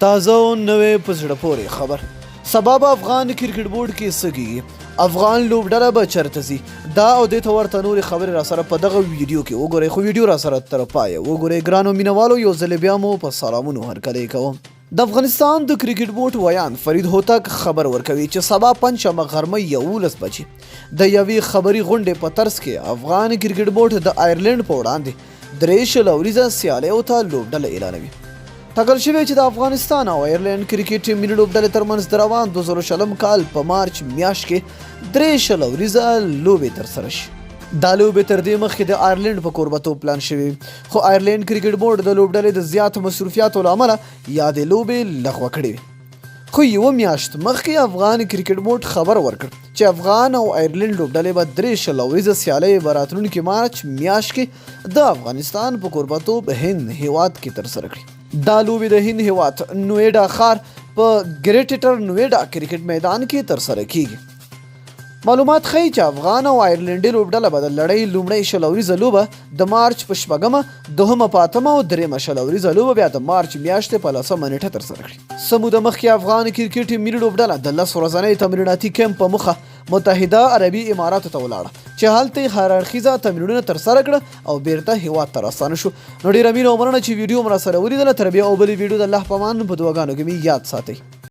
تازه او نوې په زړه پورې خبر سبا به افغان کرکټ بورډ کې څه کیږي افغان لوبډله به چېرته ځي دا او دې ته ورته نورې خبرې راسره په دغه ویډیو کې وګورئ خو ویډیو راسره تر پایه وګورئ ګرانو مینوالو یو ځل بیا مو په سلامونو هرکلی کوم د افغانستان د کرکټ بورډ ویان فرید هوتک خبر ورکوي چې سبا پنجشنبه غرمه 11 بجې د یوې خبري غونډې په ترڅ کې افغان کرکټ بورډ د آیرلینډ په وړاندې 3 لوریزه سیالیو ته لوبډله اعلانوي ټاکل شوی چې د افغانستان او آیرلینډ کرکټ ملي لوبډلې ترمنځ د روان 2020 کال په مارچ میاشت کې 3 لوریزه لوبې ترسره شي دا لوبې تر دې مخکې د آیرلینډ په کوربتوب پلان شوي خو آیرلینډ کرکټ بورډ د لوبډلې د زیات مصروفیاتو له امله یادې لوبې لغوه کړې وي خو یوه میاشت مخکې افغان کرکټ بورډ خبر ورکړ چې افغان او آیرلینډ لوبډلې به 3 لوریزه سیالۍ به راتلونکي مارچ میاشت کې د افغانستان په کوربتوب هند هیواد کې ترسره کړي دا لوبې د هند هیواد نویډا ښار په ګریټر نویډا کرکټ میدان کې ترسره کیږي معلومات ښیي چې افغان او آیرلینډي لوبډله به د لړۍ لومړۍ شلوریزه لوبه د مارچ په 8مه 2مه په 8مه او 3مه شلوریزه لوبه بیا د مارچ میاشتې په 10مه نیټه ترسره کړي څه موده مخکې افغان کرکټ ملي لوبډله د 10 ورځنۍ تمریناتي کیمپ په مخه متحده عربي اماراتو ته ولاړه چې هلته یې هررخیزه تمرینونه ترسره کړه او بیرته هیواد ته راستانه شو نو ډېره مینه او مننه چې ویډیو مو راسره ولیدله تر بیا او بلې ویډیو د الله په امان په دعاګانو کې مې یاد ساتئ